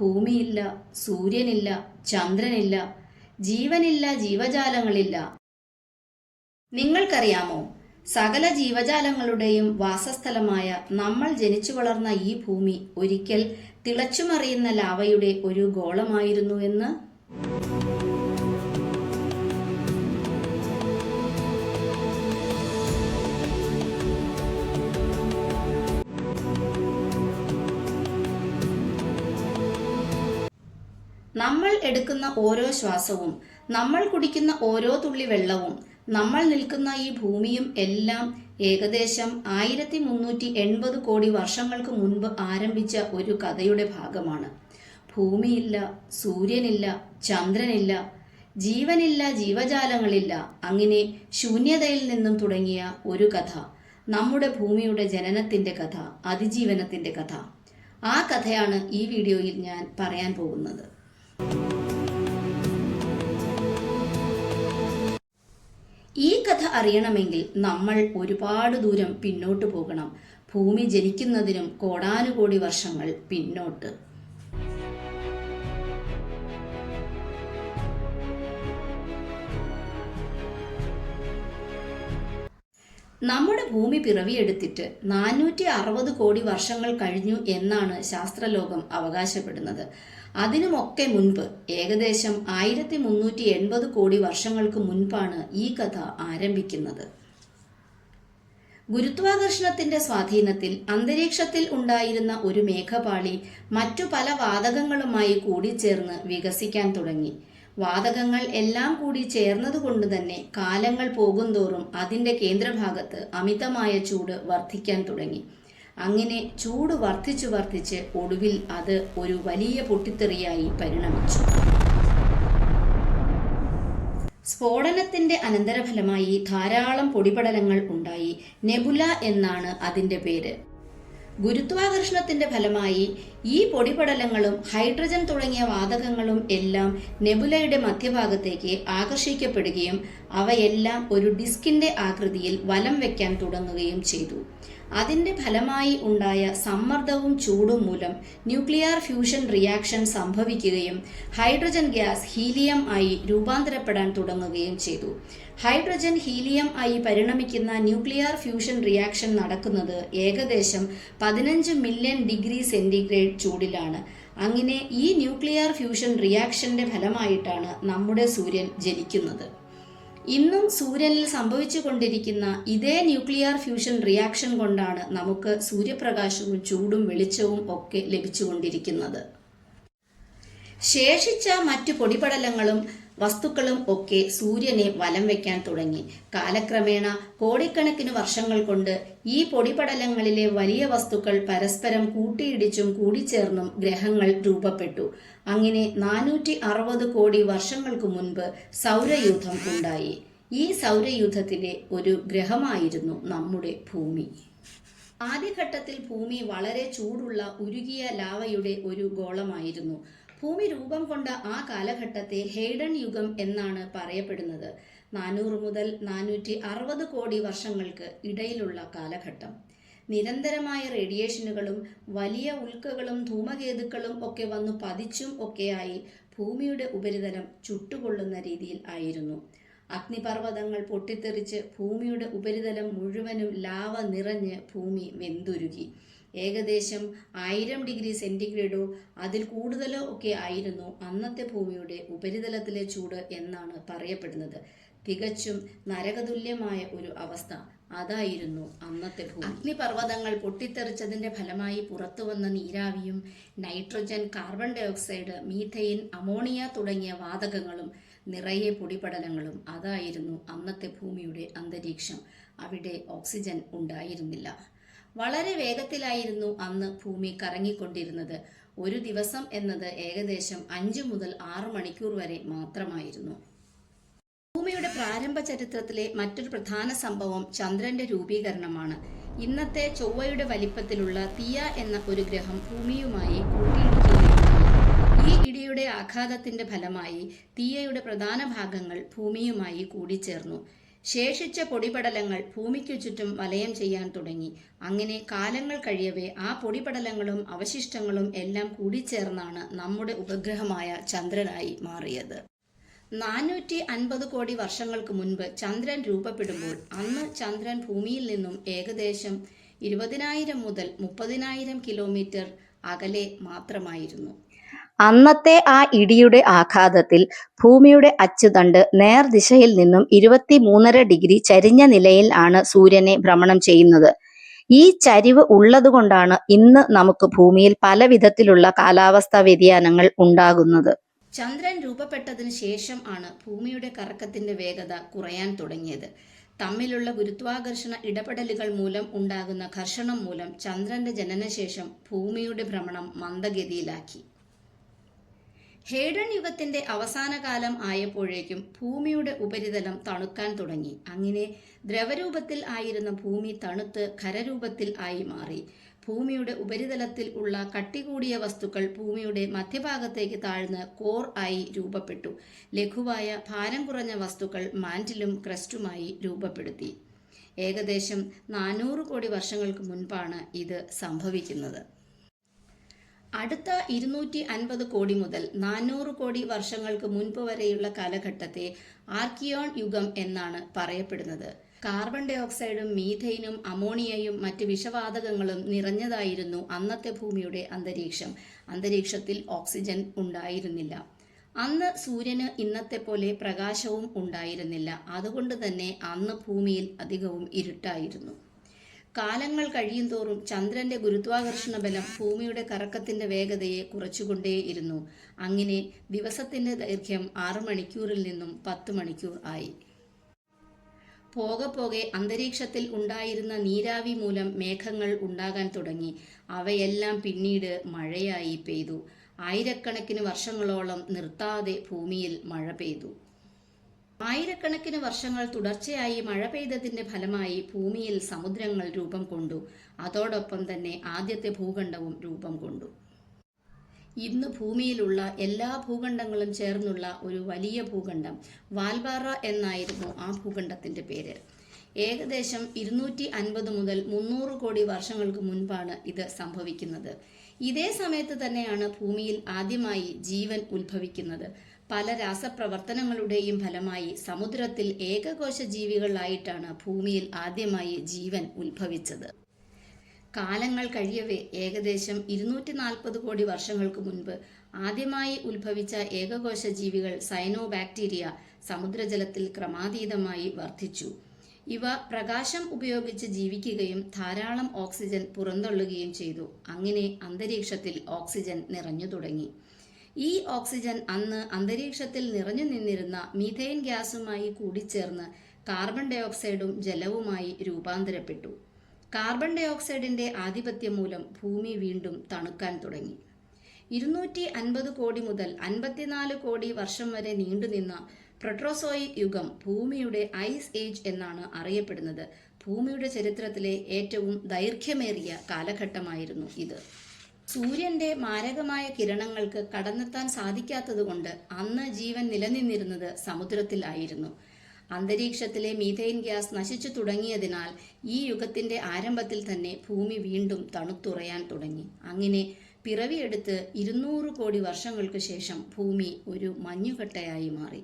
ഭൂമിയില്ല, സൂര്യനില്ല, ചന്ദ്രനില്ല, ജീവനില്ല, ജീവജാലങ്ങളില്ല. നിങ്ങൾക്കറിയാമോ, സകല ജീവജാലങ്ങളുടെയും വാസസ്ഥലമായ നമ്മൾ ജനിച്ചു വളർന്ന ഈ ഭൂമി ഒരിക്കൽ തിളച്ചുമറിയുന്ന ലാവയുടെ ഒരു ഗോളമായിരുന്നു എന്ന്? നമ്മൾ എടുക്കുന്ന ഓരോ ശ്വാസവും, നമ്മൾ കുടിക്കുന്ന ഓരോ തുള്ളി വെള്ളവും, നമ്മൾ നിൽക്കുന്ന ഈ ഭൂമിയും എല്ലാം ഏകദേശം 1380 കോടി വർഷങ്ങൾക്ക് മുൻപ് ആരംഭിച്ച ഒരു കഥയുടെ ഭാഗമാണ്. ഭൂമിയില്ല, സൂര്യനില്ല, ചന്ദ്രനില്ല, ജീവനില്ല, ജീവജാലങ്ങളില്ല, അങ്ങനെ ശൂന്യതയിൽ നിന്നും തുടങ്ങിയ ഒരു കഥ, നമ്മുടെ ഭൂമിയുടെ ജനനത്തിന്റെ കഥ, അതിജീവനത്തിന്റെ കഥ. ആ കഥയാണ് ഈ വീഡിയോയിൽ ഞാൻ പറയാൻ പോകുന്നത്. ഈ കഥ അറിയണമെങ്കിൽ നമ്മൾ ഒരുപാട് ദൂരം പിന്നോട്ട് പോകണം. ഭൂമി ജനിക്കുന്നതിനും കോടാനുകോടി വർഷങ്ങൾ പിന്നോട്ട്. നമ്മുടെ ഭൂമി പിറവിയെടുത്തിട്ട് 460 കോടി വർഷങ്ങൾ കഴിഞ്ഞു എന്നാണ് ശാസ്ത്രലോകം അവകാശപ്പെടുന്നത്. അതിനുമൊക്കെ മുൻപ്, ഏകദേശം 1380 കോടി വർഷങ്ങൾക്ക് മുൻപാണ് ഈ കഥ ആരംഭിക്കുന്നത്. ഗുരുത്വാകർഷണത്തിന്റെ സ്വാധീനത്തിൽ അന്തരീക്ഷത്തിൽ ഉണ്ടായിരുന്ന ഒരു മേഘപാളി മറ്റു പല വാതകങ്ങളുമായി കൂടിച്ചേർന്ന് വികസിക്കാൻ തുടങ്ങി. വാതകങ്ങൾ എല്ലാം കൂടി ചേർന്നതുകൊണ്ട് തന്നെ കാലങ്ങൾ പോകുന്തോറും അതിന്റെ കേന്ദ്രഭാഗത്ത് അമിതമായ ചൂട് വർദ്ധിക്കാൻ തുടങ്ങി. അങ്ങനെ ചൂട് വർദ്ധിച്ച് ഒടുവിൽ അത് ഒരു വലിയ പൊട്ടിത്തെറിയായി പരിണമിച്ചു. സ്ഫോടനത്തിന്റെ അനന്തരഫലമായി ധാരാളം പൊടിപടലങ്ങൾ ഉണ്ടായി. നെബുല എന്നാണ് അതിന്റെ പേര്. ഗുരുത്വാകർഷണത്തിന്റെ ഫലമായി ഈ പൊടിപടലങ്ങളും ഹൈഡ്രജൻ തുടങ്ങിയ വാതകങ്ങളും എല്ലാം നെബുലയുടെ മധ്യഭാഗത്തേക്ക് ആകർഷിക്കപ്പെടുകയും അവയെല്ലാം ഒരു ഡിസ്കിന്റെ ആകൃതിയിൽ വലം വയ്ക്കാൻ തുടങ്ങുകയും ചെയ്തു. അതിന്റെ ഫലമായി ഉണ്ടായ സമ്മർദ്ദവും ചൂടും മൂലം ന്യൂക്ലിയർ ഫ്യൂഷൻ റിയാക്ഷൻ സംഭവിക്കുകയും ഹൈഡ്രജൻ ഗ്യാസ് ഹീലിയം ആയി രൂപാന്തരപ്പെടാൻ തുടങ്ങുകയും ചെയ്തു. ഹൈഡ്രജൻ ഹീലിയം ആയി പരിണമിക്കുന്ന ന്യൂക്ലിയർ ഫ്യൂഷൻ റിയാക്ഷൻ നടക്കുന്നത് ഏകദേശം 15 മില്യൺ ഡിഗ്രി സെന്റിഗ്രേഡ് ചൂടിലാണ്. അങ്ങനെ ഈ ന്യൂക്ലിയർ ഫ്യൂഷൻ റിയാക്ഷന്റെ ഫലമായിട്ടാണ് നമ്മുടെ സൂര്യൻ ജനിക്കുന്നത്. ഇന്നും സൂര്യനിൽ സംഭവിച്ചു കൊണ്ടിരിക്കുന്ന ഇതേ ന്യൂക്ലിയർ ഫ്യൂഷൻ റിയാക്ഷൻ കൊണ്ടാണ് നമുക്ക് സൂര്യപ്രകാശവും ചൂടും വെളിച്ചവും ഒക്കെ ലഭിച്ചുകൊണ്ടിരിക്കുന്നത്. ശേഷിച്ച മറ്റു പൊടിപടലങ്ങളും വസ്തുക്കളും ഒക്കെ സൂര്യനെ വലം വയ്ക്കാൻ തുടങ്ങി. കാലക്രമേണ കോടിക്കണക്കിന് വർഷങ്ങൾ കൊണ്ട് ഈ പൊടിപടലങ്ങളിലെ വലിയ വസ്തുക്കൾ പരസ്പരം കൂട്ടിയിടിച്ചും കൂടിച്ചേർന്നും ഗ്രഹങ്ങൾ രൂപപ്പെട്ടു. അങ്ങനെ 460 കോടി വർഷങ്ങൾക്ക് മുൻപ് സൗരയൂഥം ഉണ്ടായി. ഈ സൗരയൂഥത്തിലെ ഒരു ഗ്രഹമായിരുന്നു നമ്മുടെ ഭൂമി. ആദ്യഘട്ടത്തിൽ ഭൂമി വളരെ ചൂടുള്ള ഉരുകിയ ലാവയുടെ ഒരു ഗോളമായിരുന്നു. ഭൂമി രൂപം കൊണ്ട ആ കാലഘട്ടത്തെ ഹെയ്ഡൻ യുഗം എന്നാണ് പറയപ്പെടുന്നത്. 400 മുതൽ 460 കോടി വർഷങ്ങൾക്ക് ഇടയിലുള്ള കാലഘട്ടം. നിരന്തരമായ റേഡിയേഷനുകളും വലിയ ഉൽക്കകളും ധൂമകേതുക്കളും ഒക്കെ വന്നു പതിച്ചും ഒക്കെയായി ഭൂമിയുടെ ഉപരിതലം ചുട്ടുകൊള്ളുന്ന രീതിയിൽ ആയിരുന്നു. അഗ്നിപർവ്വതങ്ങൾ പൊട്ടിത്തെറിച്ച് ഭൂമിയുടെ ഉപരിതലം മുഴുവനും ലാവ നിറഞ്ഞ് ഭൂമി വെന്തുരുകി. ഏകദേശം 1000 ഡിഗ്രി സെന്റിഗ്രേഡോ അതിൽ കൂടുതലോ ഒക്കെ ആയിരുന്നു അന്നത്തെ ഭൂമിയുടെ ഉപരിതലത്തിലെ ചൂട് എന്നാണ് പറയപ്പെടുന്നത്. തികച്ചും നരകതുല്യമായ ഒരു അവസ്ഥ അതായിരുന്നു അന്നത്തെ ഭൂമി. അഗ്നിപർവ്വതങ്ങൾ പൊട്ടിത്തെറിച്ചതിന്റെ ഫലമായി പുറത്തുവന്ന നീരാവിയും nitrogen, carbon dioxide, methane, ammonia തുടങ്ങിയ വാതകങ്ങളും നിറയെ പൊടിപടലങ്ങളും അതായിരുന്നു അന്നത്തെ ഭൂമിയുടെ അന്തരീക്ഷം. അവിടെ ഓക്സിജൻ ഉണ്ടായിരുന്നില്ല. വളരെ വേഗത്തിലായിരുന്നു അന്ന് ഭൂമി കറങ്ങിക്കൊണ്ടിരുന്നത്. ഒരു ദിവസം എന്നത് ഏകദേശം 5 മുതൽ 6 മണിക്കൂർ വരെ മാത്രമായിരുന്നു. ഭൂമിയുടെ പ്രാരംഭ ചരിത്രത്തിലെ മറ്റൊരു പ്രധാന സംഭവം ചന്ദ്രന്റെ രൂപീകരണമാണ്. ഇന്നത്തെ ചൊവ്വയുടെ വലിപ്പത്തിലുള്ള തിയ എന്ന ഒരു ഗ്രഹം ഭൂമിയുമായി കൂട്ടിയിടിക്കുകയുണ്ടായി. ഈ ഇടിയുടെ ഭൂമിയുടെ ആഘാതത്തിന്റെ ഫലമായി തീയയുടെ പ്രധാന ഭാഗങ്ങൾ ഭൂമിയുമായി കൂടിച്ചേർന്നു. ശേഷിച്ച പൊടിപടലങ്ങൾ ഭൂമിക്കു ചുറ്റും വലയം ചെയ്യാൻ തുടങ്ങി. അങ്ങനെ കാലങ്ങൾ കഴിയവേ ആ പൊടിപടലങ്ങളും അവശിഷ്ടങ്ങളും എല്ലാം കൂടിച്ചേർന്നാണ് നമ്മുടെ ഉപഗ്രഹമായ ചന്ദ്രനായി മാറിയത്. 450 കോടി വർഷങ്ങൾക്ക് മുൻപ് ചന്ദ്രൻ രൂപപ്പെടുമ്പോൾ അന്ന് ചന്ദ്രൻ ഭൂമിയിൽ നിന്നും ഏകദേശം 20,000 മുതൽ 30,000 കിലോമീറ്റർ അകലെ മാത്രമായിരുന്നു. അന്നത്തെ ആ ഇടിയുടെ ആഘാതത്തിൽ ഭൂമിയുടെ അച്ചുതണ്ട് നേർദിശയിൽ നിന്നും 23.5 ഡിഗ്രി ചരിഞ്ഞ നിലയിൽ ആണ് സൂര്യനെ ഭ്രമണം ചെയ്യുന്നത്. ഈ ചരിവ് ഉള്ളതുകൊണ്ടാണ് ഇന്ന് നമുക്ക് ഭൂമിയിൽ പല വിധത്തിലുള്ള കാലാവസ്ഥാ വ്യതിയാനങ്ങൾ ഉണ്ടാകുന്നത്. ചന്ദ്രൻ രൂപപ്പെട്ടതിന് ശേഷം ആണ് ഭൂമിയുടെ കറക്കത്തിന്റെ വേഗത കുറയാൻ തുടങ്ങിയത്. തമ്മിലുള്ള ഗുരുത്വാകർഷണ ഇടപെടലുകൾ മൂലം ഉണ്ടാകുന്ന ഘർഷണം മൂലം ചന്ദ്രന്റെ ജനനശേഷം ഭൂമിയുടെ ഭ്രമണം മന്ദഗതിയിലാക്കി. ഹേഡൻ യുഗത്തിന്റെ അവസാന കാലം ആയപ്പോഴേക്കും ഭൂമിയുടെ ഉപരിതലം തണുക്കാൻ തുടങ്ങി. അങ്ങനെ ദ്രവരൂപത്തിൽ ആയിരുന്ന ഭൂമി തണുത്ത് ഖരരൂപത്തിൽ ആയി മാറി. ഭൂമിയുടെ ഉപരിതലത്തിൽ ഉള്ള കട്ടികൂടിയ വസ്തുക്കൾ ഭൂമിയുടെ മധ്യഭാഗത്തേക്ക് താഴ്ന്ന് കോർ ആയി രൂപപ്പെട്ടു. ലഘുവായ ഭാരം കുറഞ്ഞ വസ്തുക്കൾ മാന്റിലും ക്രസ്റ്റുമായി രൂപപ്പെടുത്തി. ഏകദേശം 400 കോടി വർഷങ്ങൾക്ക് മുൻപാണ് ഇത് സംഭവിക്കുന്നത്. അടുത്ത 250 കോടി മുതൽ 400 കോടി വർഷങ്ങൾക്ക് മുൻപ് വരെയുള്ള കാലഘട്ടത്തെ ആർക്കിയോൺ യുഗം എന്നാണ് പറയപ്പെടുന്നത്. കാർബൺ ഡൈ ഓക്സൈഡും മീഥെയ്നും അമോണിയയും മറ്റ് വിഷവാതകങ്ങളും നിറഞ്ഞതായിരുന്നു അന്നത്തെ ഭൂമിയുടെ അന്തരീക്ഷം. അന്തരീക്ഷത്തിൽ ഓക്സിജൻ ഉണ്ടായിരുന്നില്ല. അന്ന് സൂര്യന് ഇന്നത്തെ പോലെ പ്രകാശവും ഉണ്ടായിരുന്നില്ല. അതുകൊണ്ട് തന്നെ അന്ന് ഭൂമിയിൽ അധികവും ഇരുട്ടായിരുന്നു. കാലങ്ങൾ കഴിയുന്തോറും ചന്ദ്രന്റെ ഗുരുത്വാകർഷണ ബലം ഭൂമിയുടെ കറക്കത്തിന്റെ വേഗതയെ കുറച്ചുകൊണ്ടേയിരുന്നു. അങ്ങനെ ദിവസത്തിന്റെ ദൈർഘ്യം 6 മണിക്കൂറിൽ നിന്നും 10 മണിക്കൂർ ആയി. പോകെ പോകെ അന്തരീക്ഷത്തിൽ ഉണ്ടായിരുന്ന നീരാവി മൂലം മേഘങ്ങൾ ഉണ്ടാകാൻ തുടങ്ങി. അവയെല്ലാം പിന്നീട് മഴയായി പെയ്തു. ആയിരക്കണക്കിന് വർഷങ്ങളോളം നിർത്താതെ ഭൂമിയിൽ മഴ പെയ്തു. ആയിരക്കണക്കിന് വർഷങ്ങൾ തുടർച്ചയായി മഴ പെയ്തതിന്റെ ഫലമായി ഭൂമിയിൽ സമുദ്രങ്ങൾ രൂപം കൊണ്ടു. അതോടൊപ്പം തന്നെ ആദ്യത്തെ ഭൂഖണ്ഡവും രൂപം കൊണ്ടു. ഇന്ന് ഭൂമിയിലുള്ള എല്ലാ ഭൂഖണ്ഡങ്ങളും ചേർന്നുള്ള ഒരു വലിയ ഭൂഖണ്ഡം വാൽബാറ എന്നായിരുന്നു ആ ഭൂഖണ്ഡത്തിന്റെ പേര്. ഏകദേശം 250 മുതൽ 300 കോടി വർഷങ്ങൾക്ക് മുൻപാണ് ഇത് സംഭവിക്കുന്നത്. ഇതേ സമയത്ത് തന്നെയാണ് ഭൂമിയിൽ ആദ്യമായി ജീവൻ ഉത്ഭവിക്കുന്നത്. പല രാസപ്രവർത്തനങ്ങളുടെയും ഫലമായി സമുദ്രത്തിൽ ഏകകോശ ജീവികളായിട്ടാണ് ഭൂമിയിൽ ആദ്യമായി ജീവൻ ഉത്ഭവിച്ചത്. കാലങ്ങൾ കഴിയവേ ഏകദേശം 240 കോടി വർഷങ്ങൾക്ക് മുൻപ് ആദ്യമായി ഉത്ഭവിച്ച ഏകകോശ ജീവികൾ സയനോബാക്ടീരിയ സമുദ്രജലത്തിൽ ക്രമാതീതമായി വർദ്ധിച്ചു. ഇവ പ്രകാശം ഉപയോഗിച്ച് ജീവിക്കുകയും ധാരാളം ഓക്സിജൻ പുറന്തള്ളുകയും ചെയ്തു. അങ്ങനെ അന്തരീക്ഷത്തിൽ ഓക്സിജൻ നിറഞ്ഞു തുടങ്ങി. ഈ ഓക്സിജൻ അന്ന് അന്തരീക്ഷത്തിൽ നിറഞ്ഞു നിന്നിരുന്ന മീഥെയ്ൻ ഗ്യാസുമായി കൂടിച്ചേർന്ന് കാർബൺ ഡൈ ഓക്സൈഡും ജലവുമായി രൂപാന്തരപ്പെട്ടു. കാർബൺ ഡൈ ഓക്സൈഡിന്റെ ആധിപത്യം മൂലം ഭൂമി വീണ്ടും തണുക്കാൻ തുടങ്ങി. 250 കോടി മുതൽ 54 കോടി വർഷം വരെ നീണ്ടുനിന്ന പ്രൊട്രോസോയിക് യുഗം ഭൂമിയുടെ ഐസ് ഏജ് എന്നാണ് അറിയപ്പെടുന്നത്. ഭൂമിയുടെ ചരിത്രത്തിലെ ഏറ്റവും ദൈർഘ്യമേറിയ കാലഘട്ടമായിരുന്നു ഇത്. സൂര്യന്റെ മാരകമായ കിരണങ്ങൾക്ക് കടന്നെത്താൻ സാധിക്കാത്തതുകൊണ്ട് അന്ന് ജീവൻ നിലനിന്നിരുന്നത് സമുദ്രത്തിൽ ആയിരുന്നു. അന്തരീക്ഷത്തിലെ മീഥെയ്ൻ ഗ്യാസ് നശിച്ചു തുടങ്ങിയതിനാൽ ഈ യുഗത്തിന്റെ ആരംഭത്തിൽ തന്നെ ഭൂമി വീണ്ടും തണുത്തുറയാൻ തുടങ്ങി. അങ്ങനെ പിറവിയെടുത്ത് 200 കോടി വർഷങ്ങൾക്ക് ശേഷം ഭൂമി ഒരു മഞ്ഞുകട്ടയായി മാറി.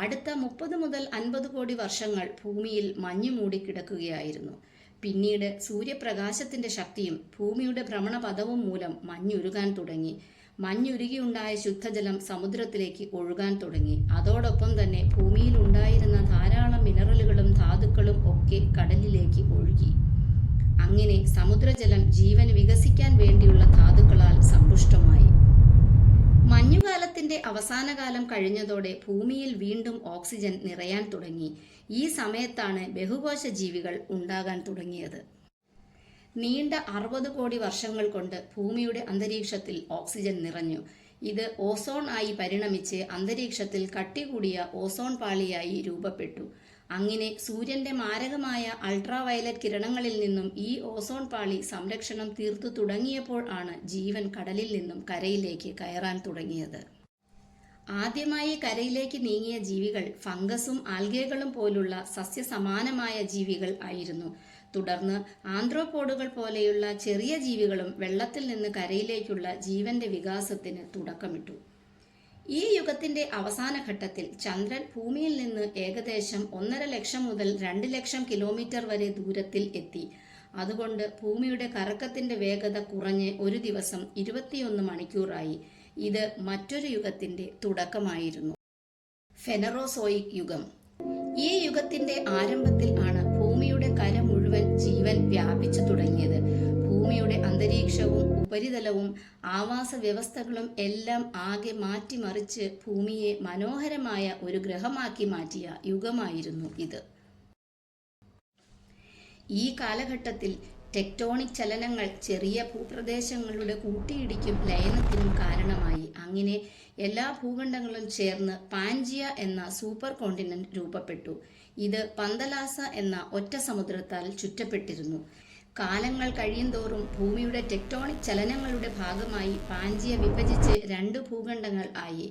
അടുത്ത 30 മുതൽ 50 കോടി വർഷങ്ങൾ ഭൂമിയിൽ മഞ്ഞു മൂടിക്കിടക്കുകയായിരുന്നു. പിന്നീട് സൂര്യപ്രകാശത്തിന്റെ ശക്തിയും ഭൂമിയുടെ ഭ്രമണപഥവും മൂലം മഞ്ഞുരുകാൻ തുടങ്ങി. മഞ്ഞുരുകിയുണ്ടായ ശുദ്ധജലം സമുദ്രത്തിലേക്ക് ഒഴുകാൻ തുടങ്ങി. അതോടൊപ്പം തന്നെ ഭൂമിയിൽ ഉണ്ടായിരുന്ന ധാരാളം മിനറലുകളും ധാതുക്കളും ഒക്കെ കടലിലേക്ക് ഒഴുകി. അങ്ങനെ സമുദ്രജലം ജീവന് വികസിക്കാൻ വേണ്ടിയുള്ള ധാതുക്കളാൽ സമ്പുഷ്ടമായി. മഞ്ഞുകാലത്തിന്റെ അവസാന കാലം കഴിഞ്ഞതോടെ ഭൂമിയിൽ വീണ്ടും ഓക്സിജൻ നിറയാൻ തുടങ്ങി. ഈ സമയത്താണ് ബഹുകോശ ജീവികൾ ഉണ്ടാകാൻ തുടങ്ങിയത്. നീണ്ട 60 കോടി വർഷങ്ങൾ കൊണ്ട് ഭൂമിയുടെ അന്തരീക്ഷത്തിൽ ഓക്സിജൻ നിറഞ്ഞു. ഇത് ഓസോൺ ആയി പരിണമിച്ച് അന്തരീക്ഷത്തിൽ കട്ടികൂടിയ ഓസോൺ പാളിയായി രൂപപ്പെട്ടു. അങ്ങനെ സൂര്യന്റെ മാരകമായ അൾട്രാവയലറ്റ് കിരണങ്ങളിൽ നിന്നും ഈ ഓസോൺ പാളി സംരക്ഷണം തീർത്തു തുടങ്ങിയപ്പോൾ ആണ് ജീവൻ കടലിൽ നിന്നും കരയിലേക്ക് കയറാൻ തുടങ്ങിയത്. ആദ്യമായി കരയിലേക്ക് നീങ്ങിയ ജീവികൾ ഫംഗസും ആൽഗകളും പോലുള്ള സസ്യസമാനമായ ജീവികൾ ആയിരുന്നു. തുടർന്ന് ആന്ത്രോപോഡുകൾ പോലെയുള്ള ചെറിയ ജീവികളും വെള്ളത്തിൽ നിന്ന് കരയിലേക്കുള്ള ജീവന്റെ വികാസത്തിന് തുടക്കമിട്ടു. ഈ യുഗത്തിന്റെ അവസാന ഘട്ടത്തിൽ ചന്ദ്രൻ ഭൂമിയിൽ നിന്ന് ഏകദേശം 1.5 ലക്ഷം മുതൽ 2 ലക്ഷം കിലോമീറ്റർ വരെ ദൂരത്തിൽ എത്തി. അതുകൊണ്ട് ഭൂമിയുടെ കറക്കത്തിന്റെ വേഗത കുറഞ്ഞ് ഒരു ദിവസം 21 മണിക്കൂറായി. ഇത് മറ്റൊരു യുഗത്തിന്റെ തുടക്കമായിരുന്നു, ഫെനറോസോയിക് യുഗം. ഈ യുഗത്തിന്റെ ആരംഭത്തിൽ ആണ് ഭൂമിയുടെ കര മുഴുവൻ ജീവൻ വ്യാപിച്ചു തുടങ്ങിയത്. ഭൂമിയുടെ അന്തരീക്ഷവും ഉപരിതലവും ആവാസ വ്യവസ്ഥകളും എല്ലാം ആകെ മാറ്റിമറിച്ച് ഭൂമിയെ മനോഹരമായ ഒരു ഗ്രഹമാക്കി മാറ്റിയ യുഗമായിരുന്നു ഇത്. ഈ കാലഘട്ടത്തിൽ ടെക്ടോണിക് ചലനങ്ങൾ ചെറിയ ഭൂപ്രദേശങ്ങളുടെ കൂട്ടിയിടിക്കും ലയനത്തിനും കാരണമായി. അങ്ങനെ എല്ലാ ഭൂഖണ്ഡങ്ങളും ചേർന്ന് പാൻജിയ എന്ന സൂപ്പർ കോണ്ടിനെന്റ് രൂപപ്പെട്ടു. ഇത് പന്തലാസ എന്ന ഒറ്റ സമുദ്രത്താൽ ചുറ്റപ്പെട്ടിരുന്നു. കാലങ്ങൾ കഴിയുന്തോറും ഭൂമിയുടെ ടെക്ടോണിക് ചലനങ്ങളുടെ ഭാഗമായി പാൻജിയ വിഭജിച്ച് 2 ഭൂഖണ്ഡങ്ങൾ ആയി.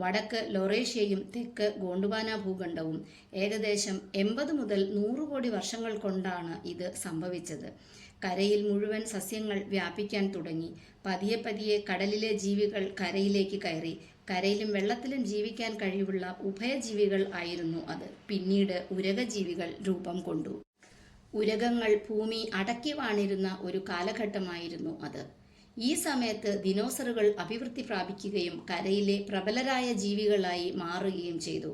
വടക്ക് ലൊറേഷ്യയും തെക്ക് ഗോണ്ട്വാന ഭൂഖണ്ഡവും. ഏകദേശം 80 മുതൽ 100 കോടി വർഷങ്ങൾ കൊണ്ടാണ് ഇത് സംഭവിച്ചത്. കരയിൽ മുഴുവൻ സസ്യങ്ങൾ വ്യാപിക്കാൻ തുടങ്ങി. പതിയെ പതിയെ കടലിലെ ജീവികൾ കരയിലേക്ക് കയറി. കരയിലും വെള്ളത്തിലും ജീവിക്കാൻ കഴിവുള്ള ഉഭയജീവികൾ ആയിരുന്നു അത്. പിന്നീട് ഉരകജീവികൾ രൂപം കൊണ്ടു. ഉരകങ്ങൾ ഭൂമി അടക്കി വാണിരുന്ന ഒരു കാലഘട്ടമായിരുന്നു അത്. ഈ സമയത്ത് ദിനോസറുകൾ അഭിവൃദ്ധി പ്രാപിക്കുകയും കരയിലെ പ്രബലരായ ജീവികളായി മാറുകയും ചെയ്തു.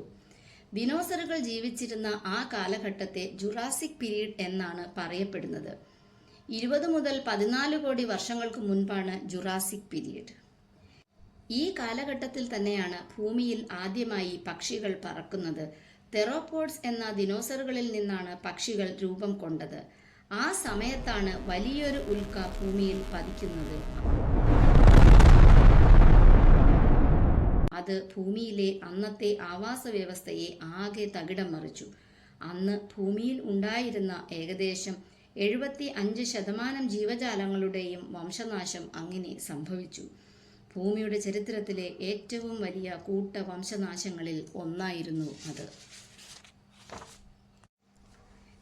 ദിനോസറുകൾ ജീവിച്ചിരുന്ന ആ കാലഘട്ടത്തെ ജുറാസിക് പീരീഡ് എന്നാണ് പറയപ്പെടുന്നത്. 20 മുതൽ 14 കോടി വർഷങ്ങൾക്ക് മുൻപാണ് ജുറാസിക് പീരീഡ്. ഈ കാലഘട്ടത്തിൽ തന്നെയാണ് ഭൂമിയിൽ ആദ്യമായി പക്ഷികൾ പറക്കുന്നത്. തെറോപോഡ്സ് എന്ന ദിനോസറുകളിൽ നിന്നാണ് പക്ഷികൾ രൂപം കൊണ്ടത്. ആ സമയത്താണ് വലിയൊരു ഉൽക്ക ഭൂമിയിൽ പതിക്കുന്നത്. അത് ഭൂമിയിലെ അന്നത്തെ ആവാസ വ്യവസ്ഥയെ ആകെ തകിടം മറിച്ചു. അന്ന് ഭൂമിയിൽ ഉണ്ടായിരുന്ന ഏകദേശം 75% ജീവജാലങ്ങളുടെയും വംശനാശം അങ്ങനെ സംഭവിച്ചു. ഭൂമിയുടെ ചരിത്രത്തിലെ ഏറ്റവും വലിയ കൂട്ട വംശനാശങ്ങളിൽ ഒന്നായിരുന്നു അത്.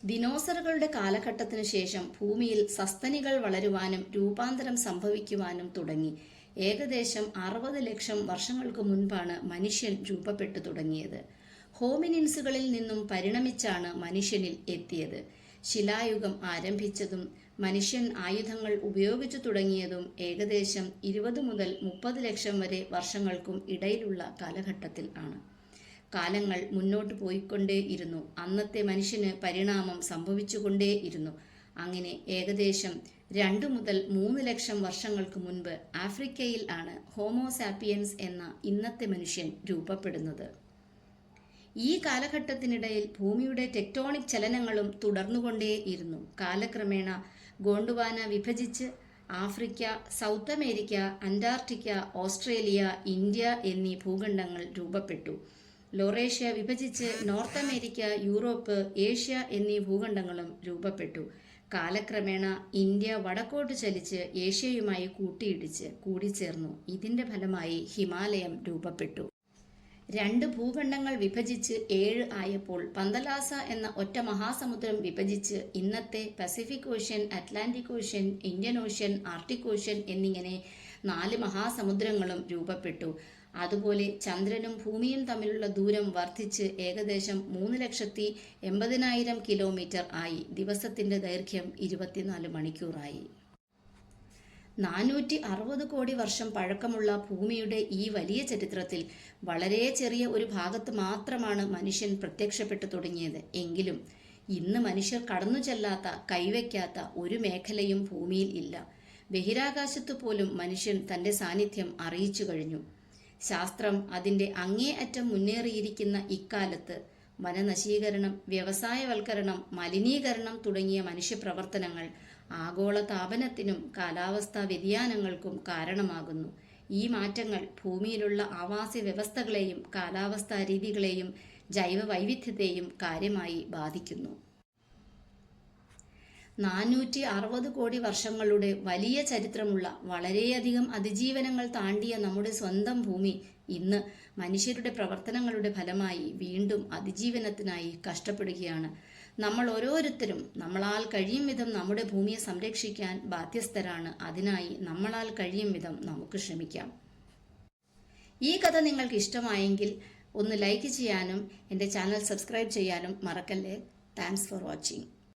ദിനോസറുകളുടെ കാലഘട്ടത്തിനു ശേഷം ഭൂമിയിൽ സസ്തനികൾ വളരുവാനും രൂപാന്തരം സംഭവിക്കുവാനും തുടങ്ങി. ഏകദേശം 60 ലക്ഷം വർഷങ്ങൾക്ക് മുൻപാണ് മനുഷ്യൻ രൂപപ്പെട്ടു തുടങ്ങിയത്. ഹോമിനിൻസുകളിൽ നിന്നും പരിണമിച്ചാണ് മനുഷ്യനിൽ എത്തിയത്. ശിലായുഗം ആരംഭിച്ചതും മനുഷ്യൻ ആയുധങ്ങൾ ഉപയോഗിച്ചു തുടങ്ങിയതും ഏകദേശം 20 മുതൽ 30 ലക്ഷം വരെ വർഷങ്ങൾക്കും ഇടയിലുള്ള കാലഘട്ടത്തിൽ ആണ്. കാലങ്ങൾ മുന്നോട്ട് പോയിക്കൊണ്ടേയിരുന്നു. അന്നത്തെ മനുഷ്യന് പരിണാമം സംഭവിച്ചുകൊണ്ടേയിരുന്നു. അങ്ങനെ ഏകദേശം 2 മുതൽ 3 ലക്ഷം വർഷങ്ങൾക്ക് മുൻപ് ആഫ്രിക്കയിൽ ആണ് ഹോമോസാപ്പിയൻസ് എന്ന ഇന്നത്തെ മനുഷ്യൻ രൂപപ്പെടുന്നത്. ഈ കാലഘട്ടത്തിനിടയിൽ ഭൂമിയുടെ ടെക്ടോണിക് ചലനങ്ങളും തുടർന്നുകൊണ്ടേയിരുന്നു. കാലക്രമേണ ഗോണ്ട്വാന വിഭജിച്ച് Africa, south America, Antarctica, Australia, India എന്നീ ഭൂഖണ്ഡങ്ങൾ രൂപപ്പെട്ടു. ലൊറേഷ്യ വിഭജിച്ച് നോർത്ത് അമേരിക്ക, യൂറോപ്പ്, ഏഷ്യ എന്നീ ഭൂഖണ്ഡങ്ങളും രൂപപ്പെട്ടു. കാലക്രമേണ ഇന്ത്യ വടക്കോട്ട് ചലിച്ച് ഏഷ്യയുമായി കൂടിച്ചേർന്നു. ഇതിന്റെ ഫലമായി ഹിമാലയം രൂപപ്പെട്ടു. 2 ഭൂഖണ്ഡങ്ങൾ വിഭജിച്ച് 7 ആയപ്പോൾ പന്തലാസ എന്ന ഒറ്റ മഹാസമുദ്രം വിഭജിച്ച് ഇന്നത്തെ Pacific ocean, Atlantic ocean, Indian ocean, Arctic ocean എന്നിങ്ങനെ 4 മഹാസമുദ്രങ്ങളും രൂപപ്പെട്ടു. അതുപോലെ ചന്ദ്രനും ഭൂമിയും തമ്മിലുള്ള ദൂരം വർദ്ധിച്ച് ഏകദേശം 3,80,000 കിലോമീറ്റർ ആയി. ദിവസത്തിന്റെ ദൈർഘ്യം 24 മണിക്കൂറായി. 460 കോടി വർഷം പഴക്കമുള്ള ഭൂമിയുടെ ഈ വലിയ ചരിത്രത്തിൽ വളരെ ചെറിയ ഒരു ഭാഗത്ത് മാത്രമാണ് മനുഷ്യൻ പ്രത്യക്ഷപ്പെട്ടു തുടങ്ങിയത്. എങ്കിലും ഇന്ന് മനുഷ്യർ കടന്നു ചെല്ലാത്ത, കൈവയ്ക്കാത്ത ഒരു മേഖലയും ഭൂമിയിൽ ഇല്ല. ബഹിരാകാശത്തു പോലും മനുഷ്യൻ തന്റെ സാന്നിധ്യം അറിയിച്ചു കഴിഞ്ഞു. ശാസ്ത്രം അതിന്റെ അങ്ങേ അറ്റം മുന്നേറിയിരിക്കുന്ന ഇക്കാലത്ത് വനനശീകരണം, വ്യവസായവൽക്കരണം, മലിനീകരണം തുടങ്ങിയ മനുഷ്യപ്രവർത്തനങ്ങൾ ആഗോള താപനത്തിനും കാലാവസ്ഥാ വ്യതിയാനങ്ങൾക്കും കാരണമാകുന്നു. ഈ മാറ്റങ്ങൾ ഭൂമിയിലുള്ള ആവാസ വ്യവസ്ഥകളെയും കാലാവസ്ഥാ രീതികളെയും ജൈവ വൈവിധ്യത്തെയും കാര്യമായി ബാധിക്കുന്നു. 460 കോടി വർഷങ്ങളുടെ വലിയ ചരിത്രമുള്ള വളരെയധികം അതിജീവനങ്ങൾ താണ്ടിയ നമ്മുടെ സ്വന്തം ഭൂമി ഇന്ന് മനുഷ്യരുടെ പ്രവർത്തനങ്ങളുടെ ഫലമായി വീണ്ടും അതിജീവനത്തിനായി കഷ്ടപ്പെടുകയാണ്. നമ്മൾ ഓരോരുത്തരും നമ്മളാൽ കഴിയും വിധം നമ്മുടെ ഭൂമിയെ സംരക്ഷിക്കാൻ ബാധ്യസ്ഥരാണ്. അതിനായി നമ്മളാൽ കഴിയും വിധം നമുക്ക് ശ്രമിക്കാം. ഈ കഥ നിങ്ങൾക്ക് ഇഷ്ടമായെങ്കിൽ ഒന്ന് ലൈക്ക് ചെയ്യാനും എൻ്റെ ചാനൽ സബ്സ്ക്രൈബ് ചെയ്യാനും മറക്കല്ലേ. Thanks for watching.